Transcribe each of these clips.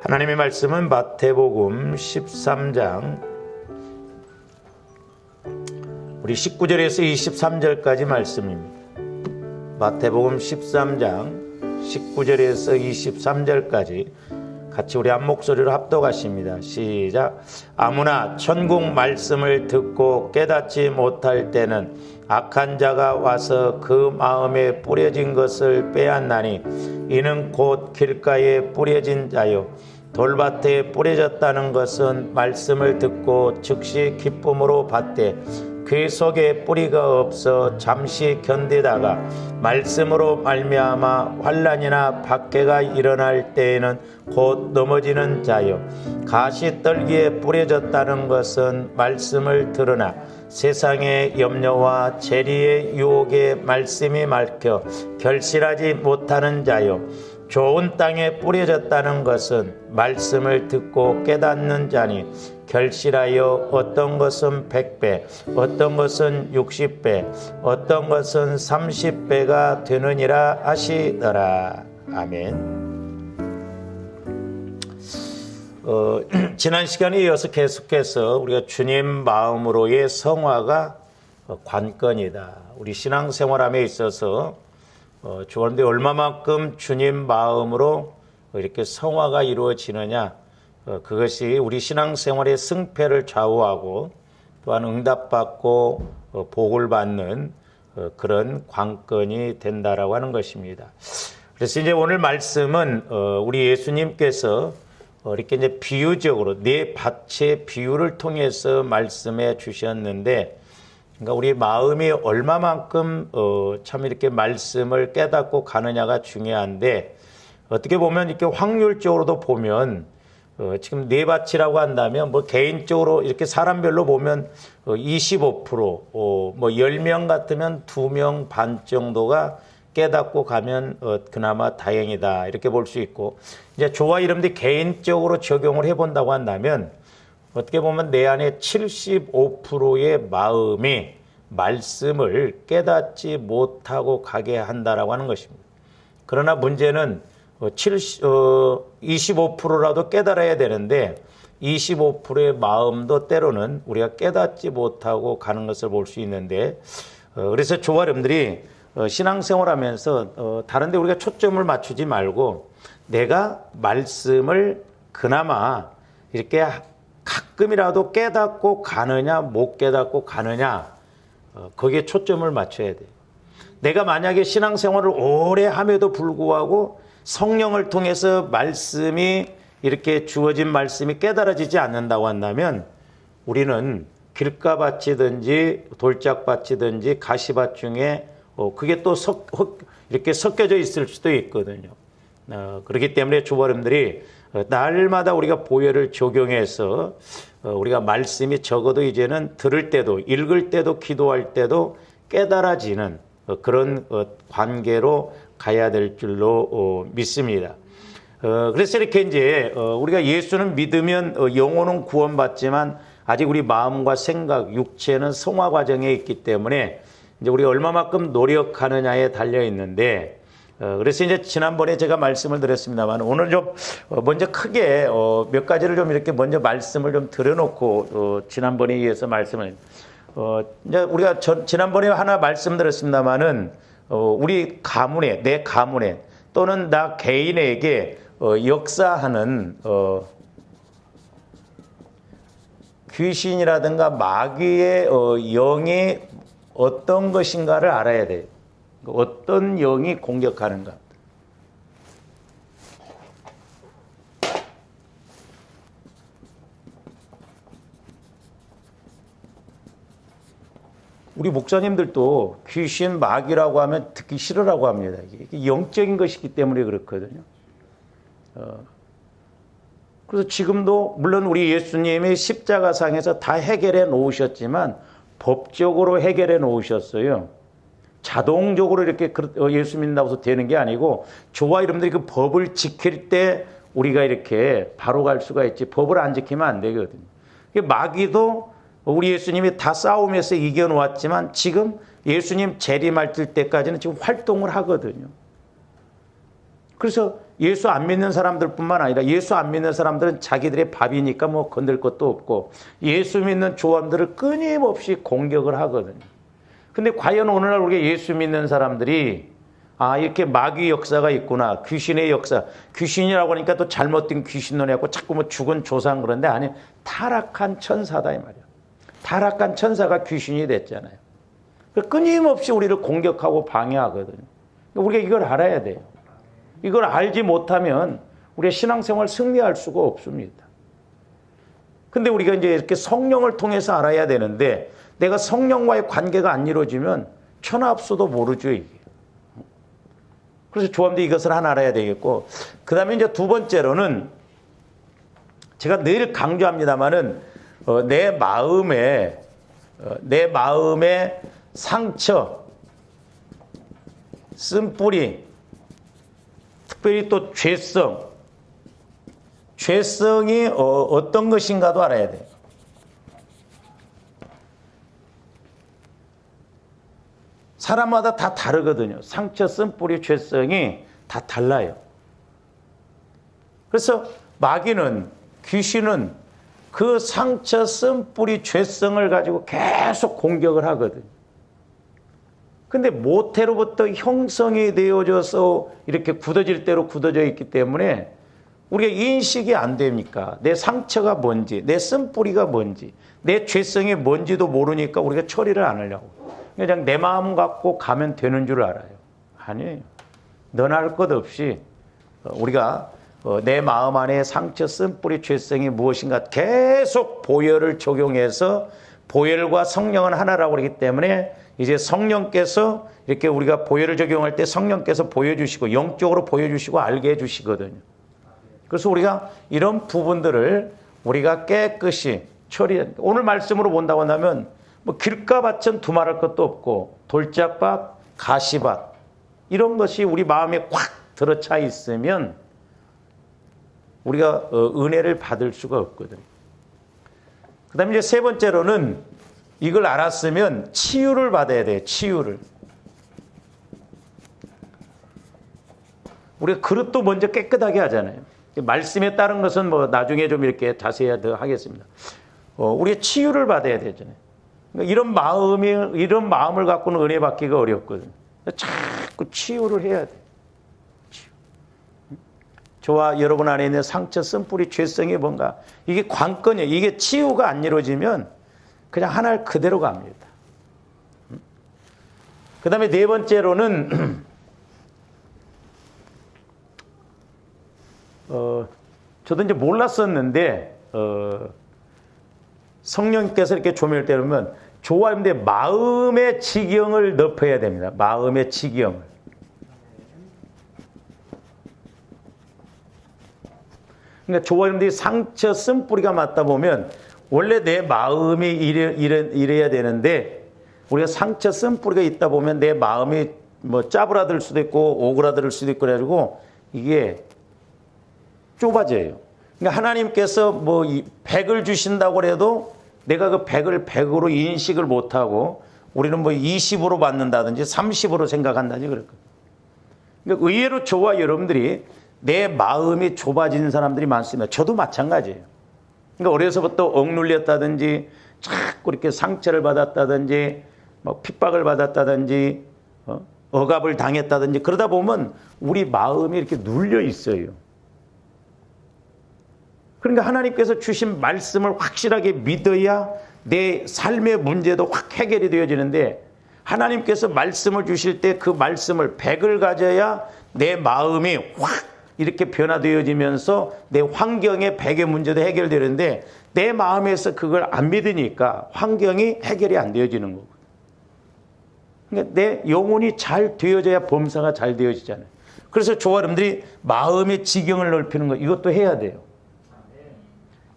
하나님의 말씀은 마태복음 13장 우리 19절에서 23절까지 말씀입니다. 마태복음 13장 19절에서 23절까지 같이 우리 한 목소리로 합독하십니다. 시작. 아무나 천국 말씀을 듣고 깨닫지 못할 때는 악한 자가 와서 그 마음에 뿌려진 것을 빼앗나니 이는 곧 길가에 뿌려진 자요 돌밭에 뿌려졌다는 것은 말씀을 듣고 즉시 기쁨으로 받되 그 속에 뿌리가 없어 잠시 견디다가 말씀으로 말미암아 환난이나 박해가 일어날 때에는 곧 넘어지는 자요 가시떨기에 뿌려졌다는 것은 말씀을 들으나 세상의 염려와 재리의 유혹에 말씀이 막혀 결실하지 못하는 자요 좋은 땅에 뿌려졌다는 것은 말씀을 듣고 깨닫는 자니 결실하여 어떤 것은 100배, 어떤 것은 60배, 어떤 것은 30배가 되느니라 하시더라. 아멘. 지난 시간에 이어서 계속해서 우리가 주님 마음으로의 성화가 관건이다. 우리 신앙생활함에 있어서 그런데 얼마만큼 주님 마음으로 이렇게 성화가 이루어지느냐, 그것이 우리 신앙생활의 승패를 좌우하고 또한 응답받고 복을 받는 그런 관건이 된다라고 하는 것입니다. 그래서 이제 오늘 말씀은 우리 예수님께서 이렇게 이제 비유적으로 네 밭의 비유를 통해서 말씀해 주셨는데, 그러니까 우리 마음이 얼마만큼 참 이렇게 말씀을 깨닫고 가느냐가 중요한데, 어떻게 보면 이렇게 확률적으로도 보면 지금 네 밭이라고 한다면 뭐 개인적으로 이렇게 사람별로 보면 25%, 뭐 10명 같으면 2명 반 정도가 깨닫고 가면 그나마 다행이다 이렇게 볼 수 있고, 이제 저와 여러분들이 개인적으로 적용을 해본다고 한다면 어떻게 보면 내 안에 75%의 마음이 말씀을 깨닫지 못하고 가게 한다라고 하는 것입니다. 그러나 문제는 25%라도 깨달아야 되는데 25%의 마음도 때로는 우리가 깨닫지 못하고 가는 것을 볼 수 있는데, 그래서 저와 여러분들이 신앙생활 하면서 다른 데 우리가 초점을 맞추지 말고 내가 말씀을 그나마 이렇게 가끔이라도 깨닫고 가느냐 못 깨닫고 가느냐, 거기에 초점을 맞춰야 돼요. 내가 만약에 신앙생활을 오래 함에도 불구하고 성령을 통해서 말씀이 이렇게 주어진 말씀이 깨달아지지 않는다고 한다면 우리는 길가밭이든지 돌짝밭이든지 가시밭 중에 그게 또 이렇게 섞여져 있을 수도 있거든요. 그렇기 때문에 주버님들이 날마다 우리가 보혈을 적용해서 우리가 말씀이 적어도 이제는 들을 때도 읽을 때도 기도할 때도 깨달아지는 그런 관계로 가야 될 줄로 믿습니다. 그래서 이렇게 이제 우리가 예수는 믿으면 영혼은 구원받지만 아직 우리 마음과 생각, 육체는 성화 과정에 있기 때문에 이제 우리가 얼마만큼 노력하느냐에 달려 있는데, 그래서 이제 지난번에 제가 말씀을 드렸습니다만 오늘 좀 먼저 크게 몇 가지를 좀 이렇게 먼저 말씀을 좀 드려놓고 지난번에 이어서 말씀을 이제 우리가 지난번에 하나 말씀드렸습니다만은 우리 가문에, 내 가문에 또는 나 개인에게 역사하는 귀신이라든가 마귀의 영이 어떤 것인가를 알아야 돼요. 어떤 영이 공격하는가. 우리 목사님들도 귀신, 마귀라고 하면 듣기 싫으라고 합니다. 이게 영적인 것이기 때문에 그렇거든요. 그래서 지금도 물론 우리 예수님이 십자가상에서 다 해결해 놓으셨지만 법적으로 해결해 놓으셨어요. 자동적으로 이렇게 예수 믿는다고 해서 되는 게 아니고 저와 여러분들이 그 법을 지킬 때 우리가 이렇게 바로 갈 수가 있지, 법을 안 지키면 안 되거든요. 마귀도 우리 예수님이 다 싸움에서 이겨놓았지만 지금 예수님 재림할 때까지는 지금 활동을 하거든요. 그래서 예수 안 믿는 사람들뿐만 아니라 예수 안 믿는 사람들은 자기들의 밥이니까 뭐 건들 것도 없고 예수 믿는 조언들을 끊임없이 공격을 하거든요. 근데 과연 오늘날 우리가 예수 믿는 사람들이 이렇게 마귀 역사가 있구나. 귀신의 역사. 귀신이라고 하니까 또 잘못된 귀신론이 하고 자꾸 뭐 죽은 조상 그런데 아니 타락한 천사다 이 말이야. 타락한 천사가 귀신이 됐잖아요. 끊임없이 우리를 공격하고 방해하거든요. 우리가 이걸 알아야 돼요. 이걸 알지 못하면 우리의 신앙생활 승리할 수가 없습니다. 근데 우리가 이제 이렇게 성령을 통해서 알아야 되는데 내가 성령과의 관계가 안 이루어지면 천하없어도 모르죠, 이게. 그래서 조합도 이것을 하나 알아야 되겠고, 그 다음에 이제 두 번째로는 제가 늘 강조합니다만은 내 마음의 상처, 쓴뿌리, 특별히 또 죄성이 어떤 것인가도 알아야 돼요. 사람마다 다 다르거든요. 상처, 쓴뿌리, 죄성이 다 달라요. 그래서 마귀는, 귀신은 그 상처, 쓴뿌리, 죄성을 가지고 계속 공격을 하거든요. 근데 모태로부터 형성이 되어져서 이렇게 굳어질 대로 굳어져 있기 때문에 우리가 인식이 안 됩니까? 내 상처가 뭔지, 내 쓴뿌리가 뭔지, 내 죄성이 뭔지도 모르니까 우리가 처리를 안 하려고. 그냥 내 마음 갖고 가면 되는 줄 알아요. 아니에요. 너나 할 것 없이 우리가 내 마음 안에 상처, 쓴뿌리, 죄성이 무엇인가 계속 보혈을 적용해서 보혈과 성령은 하나라고 그러기 때문에 이제 성령께서 이렇게 우리가 보혈을 적용할 때 성령께서 보여주시고 영적으로 보여주시고 알게 해주시거든요. 그래서 우리가 이런 부분들을 우리가 깨끗이 처리해. 오늘 말씀으로 본다고 한다면 뭐 길가밭은 두말할 것도 없고 돌짝밭, 가시밭 이런 것이 우리 마음에 꽉 들어차 있으면 우리가 은혜를 받을 수가 없거든요. 그 다음에 이제 세 번째로는 이걸 알았으면 치유를 받아야 돼요. 치유를. 우리가 그릇도 먼저 깨끗하게 하잖아요. 말씀에 따른 것은 뭐 나중에 좀 이렇게 자세히 하겠습니다. 우리가 치유를 받아야 되잖아요. 그러니까 이런 마음을 갖고는 은혜 받기가 어렵거든요. 자꾸 치유를 해야 돼. 치유. 저와 여러분 안에 있는 상처, 쓴뿌리, 죄성이 뭔가 이게 관건이에요. 이게 치유가 안 이루어지면 그냥 하나를 그대로 갑니다. 그 다음에 네 번째로는 저도 이제 몰랐었는데 성령께서 이렇게 조명을 때리면 좋아하는데 마음의 지경을 넓혀야 됩니다. 마음의 지경을. 그러니까 좋아하는데 상처, 쓴뿌리가 맞다 보면 원래 내 마음이 이래야 되는데 우리가 상처, 쓴뿌리가 있다 보면 내 마음이 뭐 짜부라들 수도 있고 오그라들 수도 있고 그래가지고 이게 좁아져요. 그러니까 하나님께서 뭐 100을 주신다고 해도 내가 그 100을 100으로 인식을 못하고 우리는 뭐 20으로 받는다든지 30으로 생각한다든지 그럴 거예요. 그러니까 의외로 저와 여러분들이 내 마음이 좁아진 사람들이 많습니다. 저도 마찬가지예요. 그러니까 어려서부터 억눌렸다든지 자꾸 이렇게 상처를 받았다든지 뭐 핍박을 받았다든지 억압을 당했다든지 그러다 보면 우리 마음이 이렇게 눌려 있어요. 그러니까 하나님께서 주신 말씀을 확실하게 믿어야 내 삶의 문제도 확 해결이 되어지는데 하나님께서 말씀을 주실 때 그 말씀을 100을 가져야 내 마음이 확 이렇게 변화되어지면서 내 환경의 100의 문제도 해결되는데 내 마음에서 그걸 안 믿으니까 환경이 해결이 안 되어지는 거고. 그러니까 내 영혼이 잘 되어져야 범사가 잘 되어지잖아요. 그래서 저와 여러분들이 마음의 지경을 넓히는 거 이것도 해야 돼요.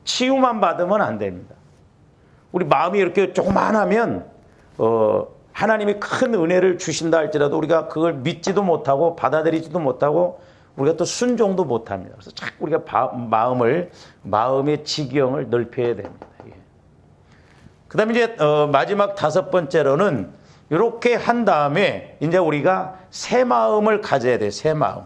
치유만 받으면 안 됩니다. 우리 마음이 이렇게 조그만하면 하나님이 큰 은혜를 주신다 할지라도 우리가 그걸 믿지도 못하고 받아들이지도 못하고 우리가 또 순종도 못합니다. 그래서 자꾸 우리가 마음의 지경을 넓혀야 됩니다. 예. 그 다음에 이제 마지막 다섯 번째로는 이렇게 한 다음에 이제 우리가 새 마음을 가져야 돼요. 새 마음.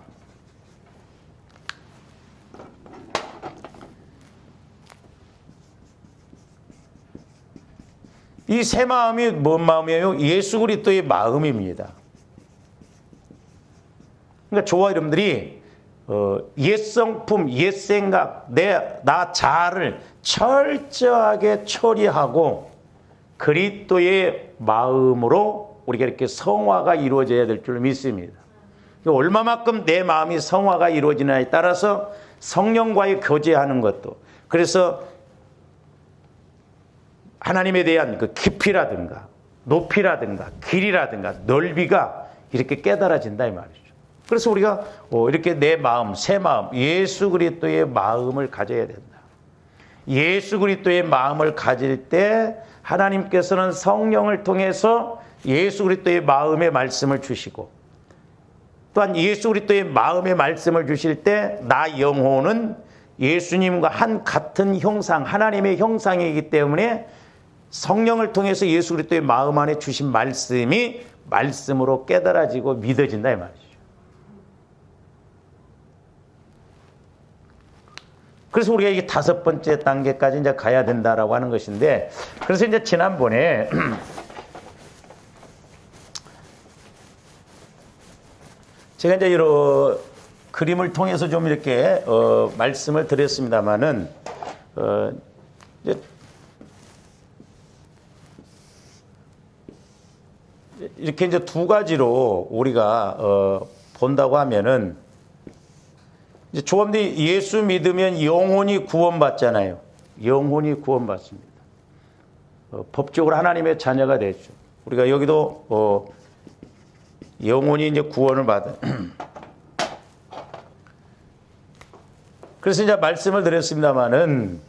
이 새 마음이 뭔 마음이에요? 예수 그리스도의 마음입니다. 그러니까 저와 여러분들이 옛 성품, 옛 생각, 나 자아를 철저하게 처리하고 그리스도의 마음으로 우리가 이렇게 성화가 이루어져야 될 줄 믿습니다. 얼마만큼 내 마음이 성화가 이루어지느냐에 따라서 성령과의 교제하는 것도, 그래서 하나님에 대한 그 깊이라든가 높이라든가 길이라든가 넓이가 이렇게 깨달아진다 이 말이죠. 그래서 우리가 이렇게 내 마음, 새 마음, 예수 그리스도의 마음을 가져야 된다. 예수 그리스도의 마음을 가질 때 하나님께서는 성령을 통해서 예수 그리스도의 마음의 말씀을 주시고, 또한 예수 그리스도의 마음의 말씀을 주실 때 나 영혼은 예수님과 한 같은 형상, 하나님의 형상이기 때문에 성령을 통해서 예수 그리스도의 마음 안에 주신 말씀이 말씀으로 깨달아지고 믿어진다 이 말이죠. 그래서 우리가 이게 5번째 단계까지 이제 가야 된다라고 하는 것인데, 그래서 이제 지난번에 제가 이제 이런 그림을 통해서 좀 이렇게 말씀을 드렸습니다만은 이렇게 이제 두 가지로 우리가 본다고 하면은, 이제 조합들이 예수 믿으면 영혼이 구원받잖아요. 영혼이 구원받습니다. 법적으로 하나님의 자녀가 되죠. 우리가 여기도 영혼이 이제 구원을 받은. 그래서 이제 말씀을 드렸습니다만은,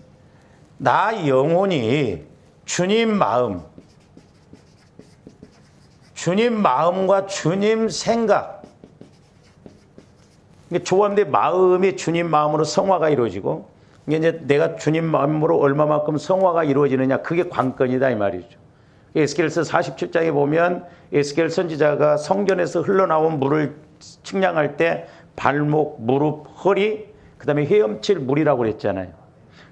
나 영혼이 주님 마음과 주님 생각, 조합의 마음이 주님 마음으로 성화가 이루어지고, 이게 이제 내가 주님 마음으로 얼마만큼 성화가 이루어지느냐, 그게 관건이다 이 말이죠. 에스겔서 47장에 보면 에스겔 선지자가 성전에서 흘러나온 물을 측량할 때 발목, 무릎, 허리, 그 다음에 헤엄칠 물이라고 그랬잖아요.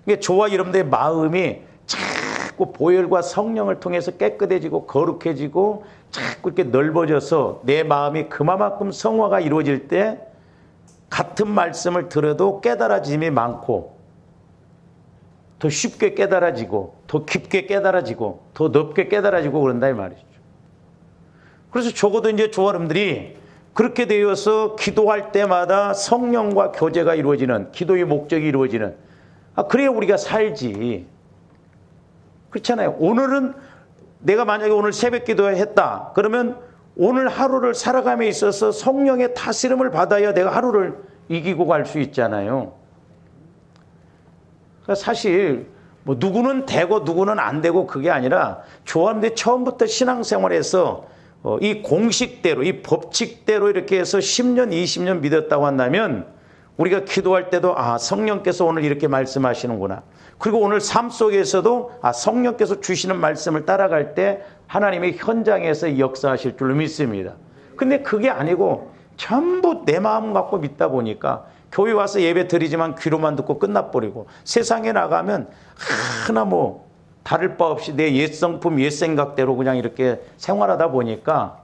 그러니까 저와 여러분들의 마음이 자꾸 보혈과 성령을 통해서 깨끗해지고 거룩해지고 자꾸 이렇게 넓어져서 내 마음이 그만큼 성화가 이루어질 때 같은 말씀을 들어도 깨달아짐이 많고, 더 쉽게 깨달아지고, 더 깊게 깨달아지고, 더 넓게 깨달아지고 그런다 이 말이죠. 그래서 적어도 이제 저와 여러분들이 그렇게 되어서 기도할 때마다 성령과 교제가 이루어지는, 기도의 목적이 이루어지는, 그래야 우리가 살지. 그렇잖아요. 오늘은 내가 만약에 오늘 새벽 기도했다 그러면 오늘 하루를 살아감에 있어서 성령의 다스림을 받아야 내가 하루를 이기고 갈 수 있잖아요. 그러니까 사실 뭐 누구는 되고 누구는 안 되고 그게 아니라, 조합대 처음부터 신앙생활에서 이 공식대로, 이 법칙대로 이렇게 해서 10년, 20년 믿었다고 한다면 우리가 기도할 때도 성령께서 오늘 이렇게 말씀하시는구나. 그리고 오늘 삶 속에서도 성령께서 주시는 말씀을 따라갈 때 하나님의 현장에서 역사하실 줄로 믿습니다. 근데 그게 아니고 전부 내 마음 갖고 믿다 보니까 교회 와서 예배 드리지만 귀로만 듣고 끝나버리고, 세상에 나가면 하나 뭐 다를 바 없이 내 옛 성품, 옛 생각대로 그냥 이렇게 생활하다 보니까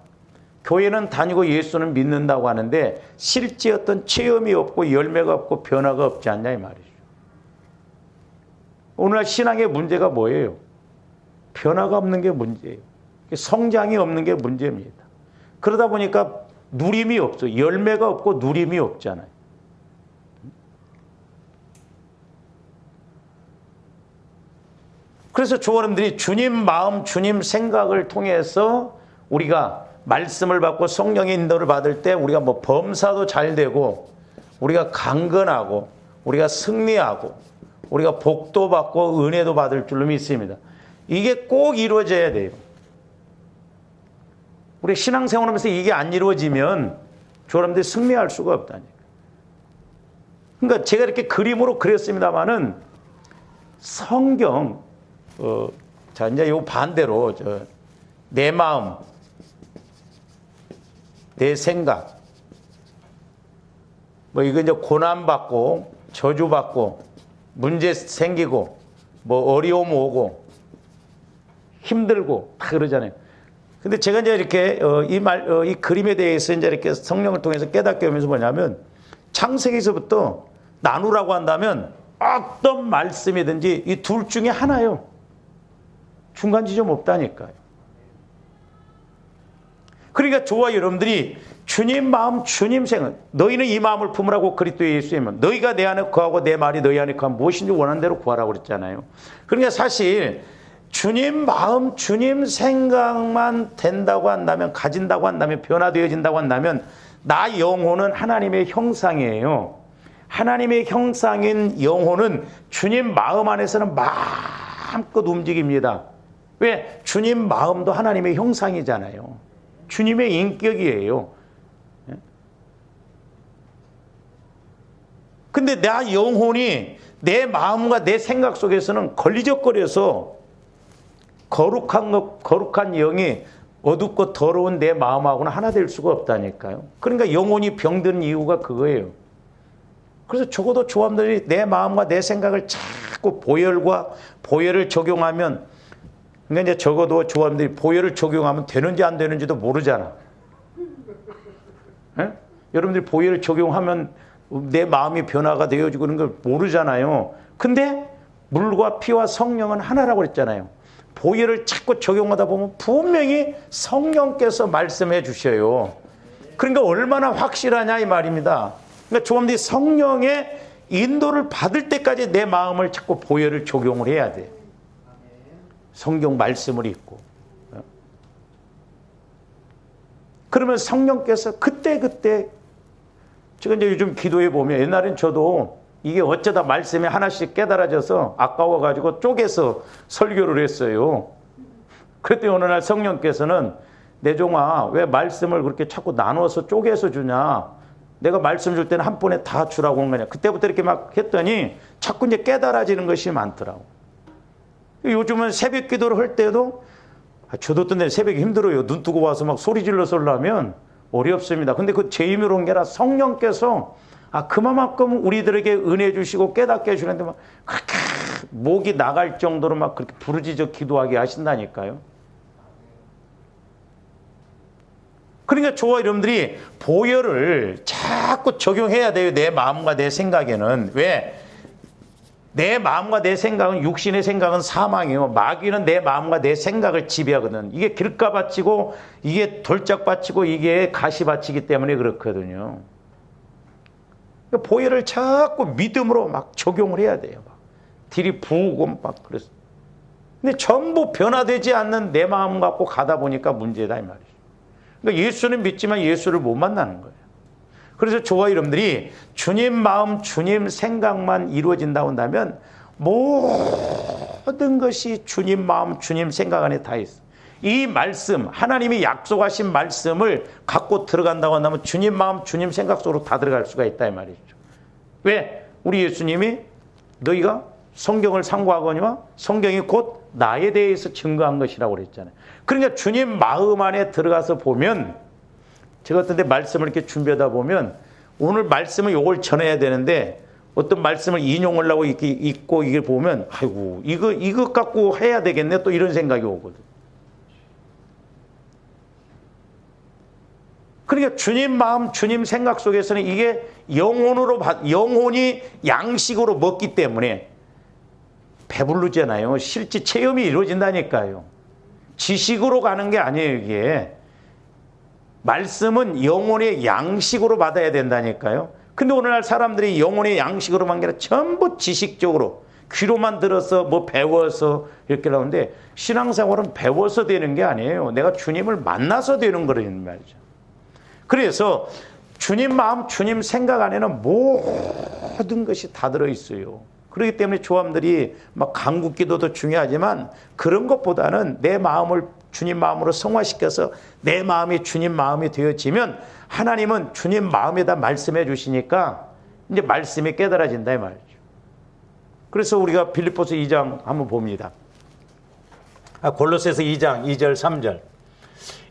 교회는 다니고 예수는 믿는다고 하는데 실제 어떤 체험이 없고 열매가 없고 변화가 없지 않냐 이 말이죠. 오늘날 신앙의 문제가 뭐예요? 변화가 없는 게 문제예요. 성장이 없는 게 문제입니다. 그러다 보니까 누림이 없어. 열매가 없고 누림이 없잖아요. 그래서 저여러분들이 주님 마음, 주님 생각을 통해서 우리가 말씀을 받고 성령의 인도를 받을 때 우리가 뭐 범사도 잘 되고, 우리가 강건하고, 우리가 승리하고, 우리가 복도 받고 은혜도 받을 줄로 믿습니다. 이게 꼭 이루어져야 돼요. 우리 신앙생활하면서 이게 안 이루어지면 저여러분들이 승리할 수가 없다니까. 그러니까 제가 이렇게 그림으로 그렸습니다마는 성경, 자 이제 요 반대로 내 마음, 내 생각, 뭐 이거 이제 고난 받고 저주 받고 문제 생기고 뭐 어려움 오고 힘들고 다 그러잖아요. 근데 제가 이제 이렇게 이 그림에 대해서 이제 이렇게 성령을 통해서 깨닫게 하면서 뭐냐면 창세기에서부터 나누라고 한다면 어떤 말씀이든지 이 둘 중에 하나요. 중간 지점 없다니까요. 그러니까 저와 여러분들이 주님 마음, 주님 생각, 너희는 이 마음을 품으라고 그리스도 예수님은 너희가 내 안에 거하고 내 말이 너희 안에 거하면 무엇인지 원하는 대로 구하라고 그랬잖아요. 그러니까 사실 주님 마음, 주님 생각만 된다고 한다면, 가진다고 한다면, 변화되어진다고 한다면 나 영혼은 하나님의 형상이에요. 하나님의 형상인 영혼은 주님 마음 안에서는 마음껏 움직입니다. 왜? 주님 마음도 하나님의 형상이잖아요. 주님의 인격이에요. 근데 나 영혼이 내 마음과 내 생각 속에서는 걸리적거려서 거룩한 영이 어둡고 더러운 내 마음하고는 하나 될 수가 없다니까요. 그러니까 영혼이 병드는 이유가 그거예요. 그래서 적어도 조합들이 내 마음과 내 생각을 자꾸 보혈을 적용하면, 그러니까 이제 적어도 조합들이 보혈을 적용하면 되는지 안 되는지도 모르잖아. 에? 여러분들이 보혈을 적용하면 내 마음이 변화가 되어지고 그런 걸 모르잖아요. 근데 물과 피와 성령은 하나라고 그랬잖아요. 보혈을 자꾸 적용하다 보면 분명히 성령께서 말씀해 주셔요. 그러니까 얼마나 확실하냐 이 말입니다. 그러니까 조합들이 성령의 인도를 받을 때까지 내 마음을 자꾸 보혈을 적용을 해야 돼요. 성경 말씀을 읽고. 그러면 성령께서 그때 제가 이제 요즘 기도해 보면 옛날엔 저도 이게 어쩌다 말씀이 하나씩 깨달아져서 아까워가지고 쪼개서 설교를 했어요. 그랬더니 어느 날 성령께서는 내 종아 왜 말씀을 그렇게 자꾸 나눠서 쪼개서 주냐. 내가 말씀 줄 때는 한 번에 다 주라고 한 거냐. 그때부터 이렇게 막 했더니 자꾸 이제 깨달아지는 것이 많더라고. 요즘은 새벽 기도를 할 때도 저도 어떤 데 새벽에 힘들어요. 눈 뜨고 와서 막 소리 질러서 하려면 어렵습니다. 근데 그 제 힘으로 온 게 아니라 성령께서 그만큼 우리들에게 은혜 주시고 깨닫게 해주는데 막 그렇게 목이 나갈 정도로 막 그렇게 부르짖어 기도하게 하신다니까요. 그러니까 저와 여러분들이 보혈을 자꾸 적용해야 돼요. 내 마음과 내 생각에는. 왜? 내 마음과 내 생각은, 육신의 생각은 사망이에요. 마귀는 내 마음과 내 생각을 지배하거든. 이게 길가바치고 이게 돌짝바치고 이게 가시바치기 때문에 그렇거든요. 그러니까 보혈을 자꾸 믿음으로 막 적용을 해야 돼요. 막 들이부으고 막 그랬어. 근데 전부 변화되지 않는 내 마음 갖고 가다 보니까 문제다 이 말이죠. 그러니까 예수는 믿지만 예수를 못 만나는 거예요. 그래서 저와 여러분들이 주님 마음, 주님 생각만 이루어진다고 한다면 모든 것이 주님 마음, 주님 생각 안에 다 있어. 이 말씀, 하나님이 약속하신 말씀을 갖고 들어간다고 한다면 주님 마음, 주님 생각 속으로 다 들어갈 수가 있다 이 말이죠. 왜? 우리 예수님이 너희가 성경을 상고하거니와 성경이 곧 나에 대해서 증거한 것이라고 그랬잖아요. 그러니까 주님 마음 안에 들어가서 보면, 제가 어떤 데 말씀을 이렇게 준비하다 보면 오늘 말씀은 이걸 전해야 되는데 어떤 말씀을 인용하려고 이렇게 읽고 이걸 보면 아이고 이거 갖고 해야 되겠네 또 이런 생각이 오거든. 그러니까 주님 마음, 주님 생각 속에서는 이게 영혼이 양식으로 먹기 때문에 배부르잖아요. 실제 체험이 이루어진다니까요. 지식으로 가는 게 아니에요, 이게. 말씀은 영혼의 양식으로 받아야 된다니까요. 근데 오늘날 사람들이 영혼의 양식으로만 게 아니라 전부 지식적으로 귀로만 들어서 뭐 배워서 이렇게 나오는데 신앙생활은 배워서 되는 게 아니에요. 내가 주님을 만나서 되는 거라는 말이죠. 그래서 주님 마음, 주님 생각 안에는 모든 것이 다 들어있어요. 그렇기 때문에 조함들이 막 간국기도도 중요하지만 그런 것보다는 내 마음을 주님 마음으로 성화시켜서 내 마음이 주님 마음이 되어지면 하나님은 주님 마음에다 말씀해 주시니까 이제 말씀이 깨달아진다 이 말이죠. 그래서 우리가 빌립보서 2장 한번 봅니다. 골로새서 2장 2절 3절.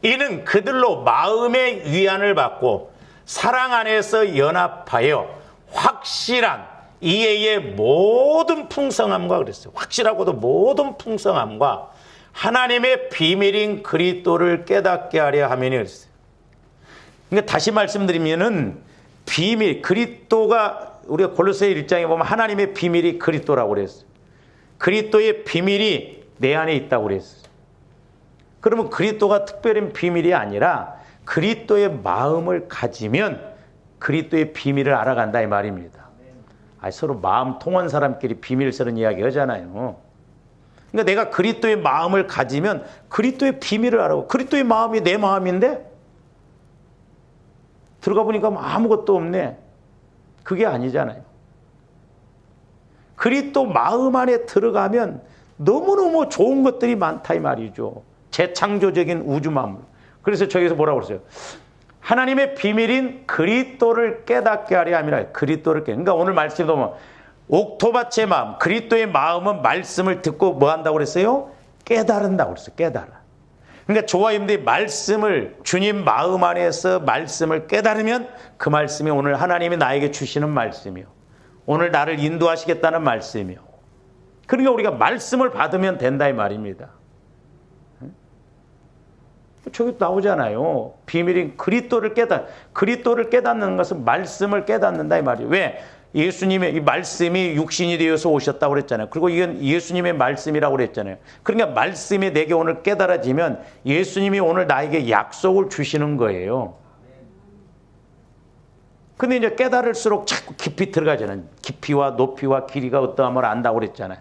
이는 그들로 마음의 위안을 받고 사랑 안에서 연합하여 확실한 이해의 모든 풍성함과 그랬어요. 확실하고도 모든 풍성함과 하나님의 비밀인 그리스도를 깨닫게 하려 함이니. 그러니까 다시 말씀드리면은 비밀, 그리스도가 우리가 골로새 1장에 보면 하나님의 비밀이 그리스도라고 그랬어요. 그리스도의 비밀이 내 안에 있다고 그랬어요. 그러면 그리스도가 특별한 비밀이 아니라 그리스도의 마음을 가지면 그리스도의 비밀을 알아간다 이 말입니다. 서로 마음 통한 사람끼리 비밀스러운 이야기 하잖아요. 그러니까 내가 그리스도의 마음을 가지면 그리스도의 비밀을 알아고, 그리스도의 마음이 내 마음인데 들어가 보니까 아무것도 없네. 그게 아니잖아요. 그리스도 마음 안에 들어가면 너무너무 좋은 것들이 많다 이 말이죠. 재창조적인 우주 만물. 그래서 저기서 뭐라고 그랬어요? 하나님의 비밀인 그리스도를 깨닫게 하려 함이라. 그리스도를 그러니까 오늘 말씀도 보면 옥토밭의 마음, 그리스도의 마음은 말씀을 듣고 뭐 한다고 그랬어요? 깨달은다고 그랬어요. 깨달아. 그러니까 조화임들이 말씀을, 주님 마음 안에서 말씀을 깨달으면 그 말씀이 오늘 하나님이 나에게 주시는 말씀이요, 오늘 나를 인도하시겠다는 말씀이요. 그러니까 우리가 말씀을 받으면 된다 이 말입니다. 저기 나오잖아요. 비밀인 그리스도를 깨닫는 것은 말씀을 깨닫는다 이 말이에요. 왜? 예수님의 이 말씀이 육신이 되어서 오셨다고 그랬잖아요. 그리고 이건 예수님의 말씀이라고 그랬잖아요. 그러니까 말씀이 내게 오늘 깨달아지면 예수님이 오늘 나에게 약속을 주시는 거예요. 근데 이제 깨달을수록 자꾸 깊이 들어가잖아요. 깊이와 높이와 길이가 어떠함을 안다고 그랬잖아요.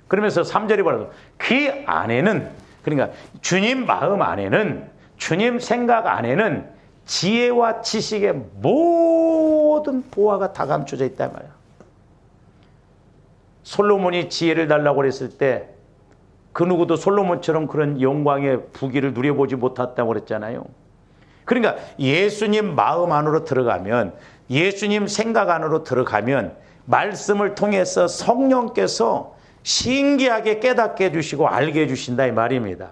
그러면서 3절에 뭐라고? 그 안에는, 그러니까 주님 마음 안에는, 주님 생각 안에는 지혜와 지식의 모든 보화가 다 감춰져 있단 말이야. 솔로몬이 지혜를 달라고 그랬을 때 그 누구도 솔로몬처럼 그런 영광의 부귀를 누려보지 못했다고 그랬잖아요. 그러니까 예수님 마음 안으로 들어가면, 예수님 생각 안으로 들어가면 말씀을 통해서 성령께서 신기하게 깨닫게 해주시고 알게 해주신다 이 말입니다.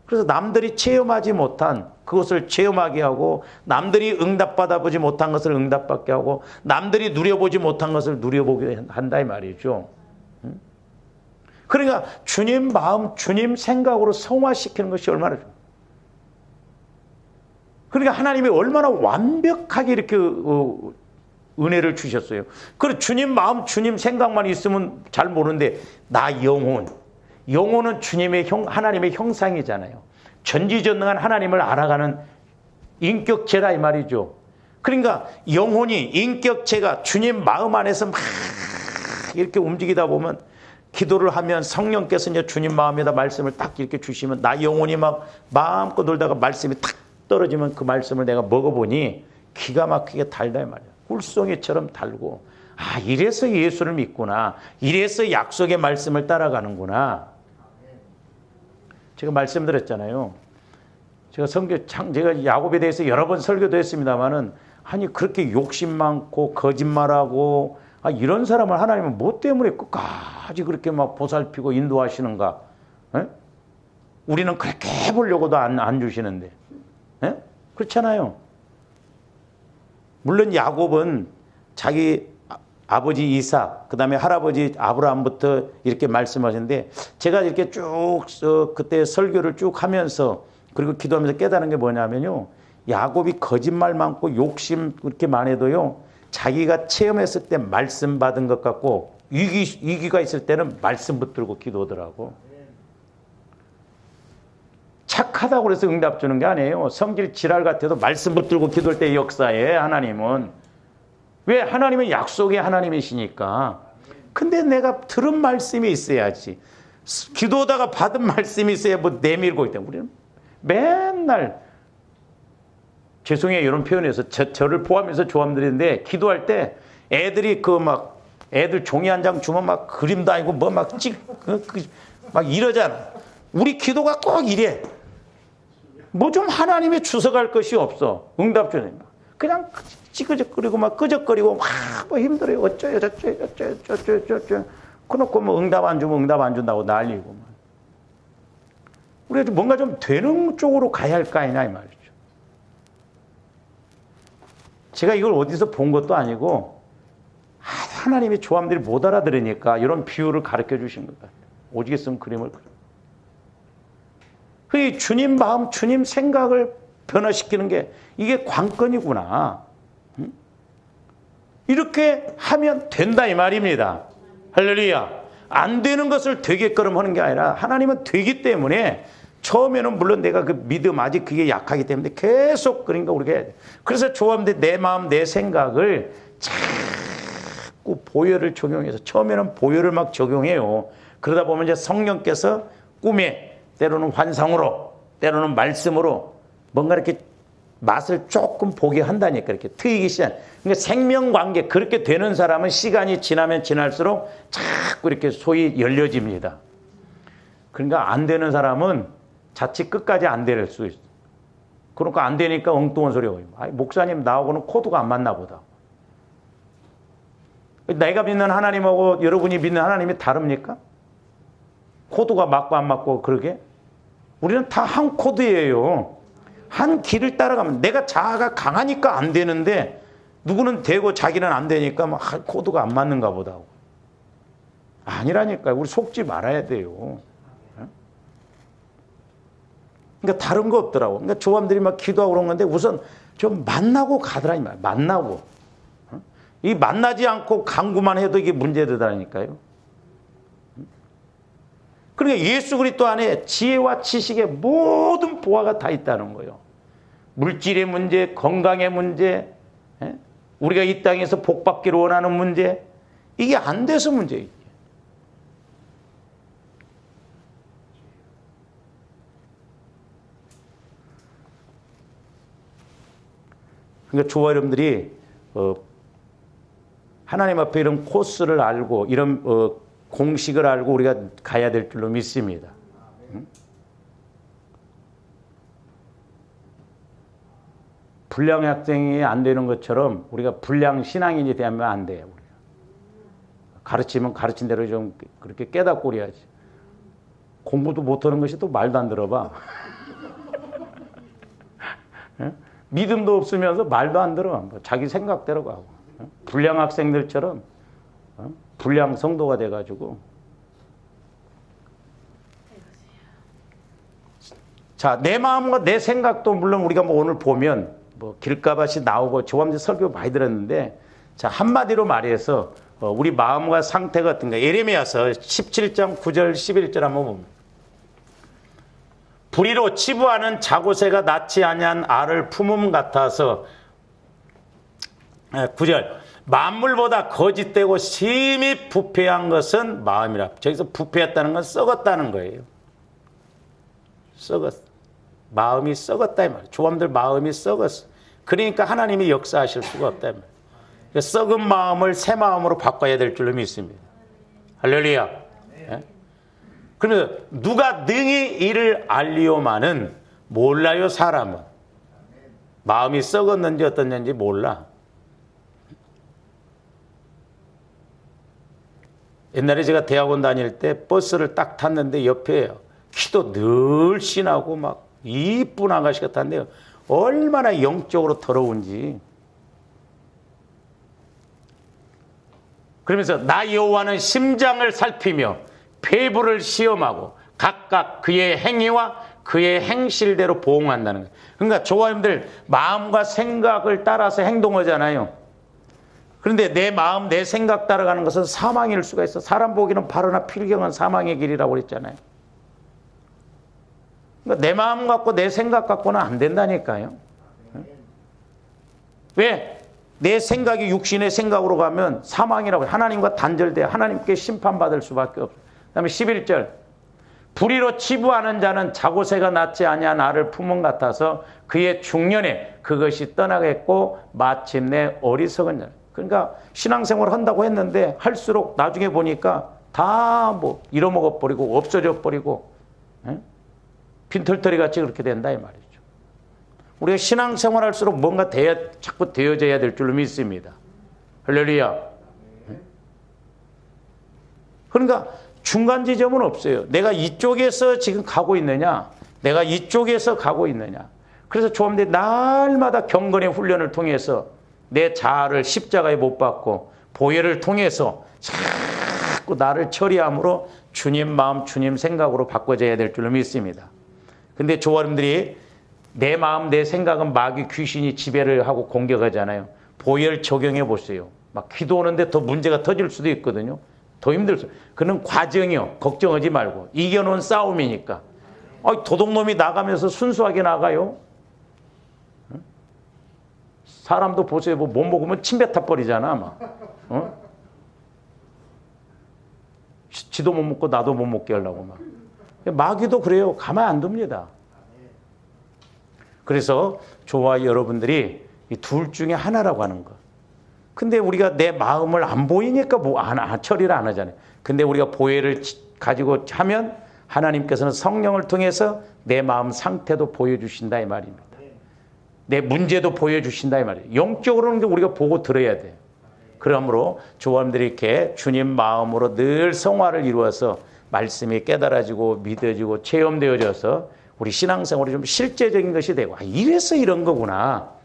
그래서 남들이 체험하지 못한 그것을 체험하게 하고, 남들이 응답받아보지 못한 것을 응답받게 하고, 남들이 누려보지 못한 것을 누려보게 한다 이 말이죠. 그러니까 주님 마음, 주님 생각으로 성화시키는 것이 얼마나 좋아요. 그러니까 하나님이 얼마나 완벽하게 이렇게 은혜를 주셨어요. 그리고 주님 마음, 주님 생각만 있으면 잘 모르는데, 나 영혼은 주님의 하나님의 형상이잖아요. 전지전능한 하나님을 알아가는 인격체라 이 말이죠. 그러니까 영혼이, 인격체가 주님 마음 안에서 막 이렇게 움직이다 보면, 기도를 하면 성령께서 이제 주님 마음에다 말씀을 딱 이렇게 주시면, 나 영혼이 막 마음껏 놀다가 말씀이 탁 떨어지면 그 말씀을 내가 먹어보니 기가 막히게 달다 이 말이야. 꿀송이처럼 달고, 이래서 예수를 믿구나, 이래서 약속의 말씀을 따라가는구나. 제가 말씀드렸잖아요. 제가 야곱에 대해서 여러 번 설교도 했습니다만은, 아니 그렇게 욕심 많고 거짓말하고 이런 사람을 하나님은 뭐 때문에 끝까지 그렇게 막 보살피고 인도하시는가? 에? 우리는 그렇게 해보려고도 안 주시는데, 에? 그렇잖아요. 물론 야곱은 자기 아버지 이삭, 그 다음에 할아버지 아브라함부터 이렇게 말씀하셨는데, 제가 이렇게 쭉 그때 설교를 쭉 하면서 그리고 기도하면서 깨달은 게 뭐냐면요, 야곱이 거짓말 많고 욕심 그렇게 많아도요, 자기가 체험했을 때 말씀 받은 것 같고 위기가 있을 때는 말씀 붙들고 기도하더라고. 착하다고 그래서 응답 주는 게 아니에요. 성질 지랄 같아도 말씀 붙들고 기도할 때 역사에 하나님은. 왜? 하나님은 약속의 하나님이시니까. 근데 내가 들은 말씀이 있어야지. 기도하다가 받은 말씀이 있어야 뭐 내밀고 있다. 우리는 맨날, 죄송해요 이런 표현에서 저를 포함해서 조함드리는데, 기도할 때 애들이 애들 종이 한 장 주면 막 그림도 아니고 뭐 막 이러잖아. 우리 기도가 꼭 이래. 뭐 좀 하나님이 주워갈 것이 없어. 응답 주는 그냥 찌그적거리고 막 끄적거리고 막 뭐 힘들어요. 어쩌요 저쩌요. 그놓고 뭐 응답 안 주면 응답 안 준다고 난리고. 우리가 뭔가 좀 되는 쪽으로 가야 할 거 아니냐 이 말이죠. 제가 이걸 어디서 본 것도 아니고 하나님이 조함들이 못 알아들으니까 이런 비유를 가르쳐 주신 것 같아요. 오직에 쓴 그림을 그려. 그 주님 마음, 주님 생각을 변화시키는 게 이게 관건이구나. 이렇게 하면 된다 이 말입니다. 할렐루야. 안 되는 것을 되게끔 하는 게 아니라 하나님은 되기 때문에 처음에는 물론 내가 그 믿음 아직 그게 약하기 때문에 계속 그러니까 우리가 해야 돼. 그래서 조합인데 내 마음 내 생각을 자꾸 보혈을 적용해서 처음에는 보혈을 막 적용해요. 그러다 보면 이제 성령께서 꿈에 때로는 환상으로 때로는 말씀으로 뭔가 이렇게 맛을 조금 보게 한다니까 이렇게 트이기 시작. 그러니까 생명관계 그렇게 되는 사람은 시간이 지나면 지날수록 자꾸 이렇게 소위 열려집니다. 그러니까 안 되는 사람은 자칫 끝까지 안 될 수 있어. 그러니까 안 되니까 엉뚱한 소리가 해요. 목사님 나하고는 코드가 안 맞나 보다. 내가 믿는 하나님하고 여러분이 믿는 하나님이 다릅니까? 코드가 맞고 안 맞고 그러게? 우리는 다 한 코드예요. 한 길을 따라가면 내가 자아가 강하니까 안 되는데 누구는 되고 자기는 안 되니까 뭐 코드가 안 맞는가 보다. 아니라니까요. 우리 속지 말아야 돼요. 그러니까 다른 거 없더라고. 그러니까 조함들이 막 기도하고 그런 건데 우선 좀 만나고 가더라 이 말. 만나고. 이 만나지 않고 강구만 해도 이게 문제되다니까요. 그러니까 예수 그리스도 안에 지혜와 지식의 모든 보화가 다 있다는 거예요. 물질의 문제, 건강의 문제, 우리가 이 땅에서 복받기를 원하는 문제, 이게 안 돼서 문제예요. 그러니까 조화 여러분들이 하나님 앞에 이런 코스를 알고 이런 공식을 알고 우리가 가야 될 줄로 믿습니다. 불량 학생이 안 되는 것처럼 우리가 불량 신앙인이 되면 안 돼요. 우리가. 가르치면 가르친 대로 좀 그렇게 깨닫고 그래야지. 공부도 못하는 것이 또 말도 안 들어봐. 믿음도 없으면서 말도 안 들어. 자기 생각대로 가고. 불량 학생들처럼 불량 성도가 돼가지고. 자, 내 마음과 내 생각도 물론 우리가 뭐 오늘 보면 뭐 길가밭이 나오고 조함제 설교 많이 들었는데 자, 한마디로 말해서 우리 마음과 상태가 어떤가. 예레미야서 17장 9절 11절 한번 봅니다. 불의로 치부하는 자고새가 낳지 아니한 알을 품음 같아서 9절 만물보다 거짓되고 심히 부패한 것은 마음이라. 저기서 부패했다는 건 썩었다는 거예요. 썩었어. 마음이 썩었다 이 말이에요. 조함들 마음이 썩었어. 그러니까 하나님이 역사하실 수가 없다 이 말이에요. 썩은 마음을 새 마음으로 바꿔야 될 줄로 믿습니다. 할렐루야. 네? 그러면 누가 능히 이를 알리오마는 몰라요 사람은. 마음이 썩었는지 어떻는지 몰라. 옛날에 제가 대학원 다닐 때 버스를 딱 탔는데 옆에 키도 늘씬하고 막 이쁜 아가씨가 탔는데요. 얼마나 영적으로 더러운지. 그러면서 나 여호와는 심장을 살피며 폐부를 시험하고 각각 그의 행위와 그의 행실대로 보응한다는 거예요. 그러니까 조화님들 마음과 생각을 따라서 행동하잖아요. 그런데 내 마음, 내 생각 따라가는 것은 사망일 수가 있어. 사람 보기는 바로나 필경은 사망의 길이라고 그랬잖아요. 그러니까 내 마음 갖고 내 생각 갖고는 안 된다니까요. 왜? 내 생각이 육신의 생각으로 가면 사망이라고 해요. 하나님과 단절돼 하나님께 심판받을 수밖에 없어요. 그 다음에 11절 불의로 치부하는 자는 자고새가 낳지 아니한 알을 품은 같아서 그의 중년에 그것이 떠나겠고 마침내 어리석은 자. 그러니까 신앙생활을 한다고 했는데 할수록 나중에 보니까 다 뭐 잃어먹어 버리고 없어져 버리고 빈털터리 같이 그렇게 된다 이 말이죠. 우리가 신앙생활 할수록 뭔가 자꾸 되어져야 될 줄로 믿습니다. 할렐루야. 그러니까 중간 지점은 없어요. 내가 이쪽에서 지금 가고 있느냐, 내가 이쪽에서 가고 있느냐. 그래서 조합대 날마다 경건의 훈련을 통해서 내 자아를 십자가에 못 박고 보혈을 통해서 자꾸 나를 처리함으로 주님 마음, 주님 생각으로 바꿔져야 될 줄로 믿습니다. 근데 조아님들이 내 마음, 내 생각은 마귀 귀신이 지배를 하고 공격하잖아요. 보혈 적용해 보세요. 막 기도하는데 더 문제가 터질 수도 있거든요. 더 힘들 수. 그는 과정이요. 걱정하지 말고. 이겨놓은 싸움이니까. 도둑놈이 나가면서 순수하게 나가요. 사람도 보세요. 못 먹으면 침 뱉어 버리잖아. 막. 지도 못 먹고 나도 못 먹게 하려고 막. 마귀도 그래요. 가만 안 둡니다. 그래서 저와 여러분들이 이 둘 중에 하나라고 하는 거. 근데 우리가 내 마음을 안 보이니까 처리를 안 하잖아요. 근데 우리가 보혈을 가지고 하면 하나님께서는 성령을 통해서 내 마음 상태도 보여주신다 이 말입니다. 내 문제도 보여주신다 이 말이에요. 영적으로는 우리가 보고 들어야 돼요. 그러므로 조원들이 이렇게 주님 마음으로 늘 성화를 이루어서 말씀이 깨달아지고 믿어지고 체험되어져서 우리 신앙생활이 좀 실제적인 것이 되고 이래서 이런 거구나.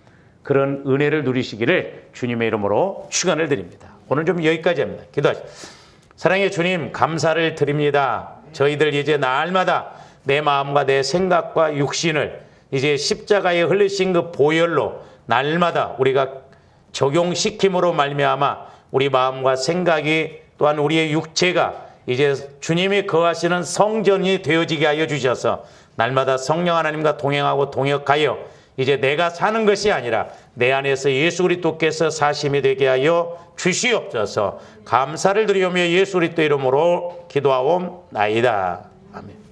그런 은혜를 누리시기를 주님의 이름으로 축원을 드립니다. 오늘 좀 여기까지 합니다. 기도하시죠. 사랑의 주님 감사를 드립니다. 저희들 이제 날마다 내 마음과 내 생각과 육신을 이제 십자가에 흘리신 그 보혈로 날마다 우리가 적용시킴으로 말미암아 우리 마음과 생각이 또한 우리의 육체가 이제 주님이 거하시는 성전이 되어지게 하여 주셔서 날마다 성령 하나님과 동행하고 동역하여 이제 내가 사는 것이 아니라 내 안에서 예수 그리스도께서 사심이 되게 하여 주시옵소서. 감사를 드리오며 예수 그리스도 이름으로 기도하옵나이다. 아멘.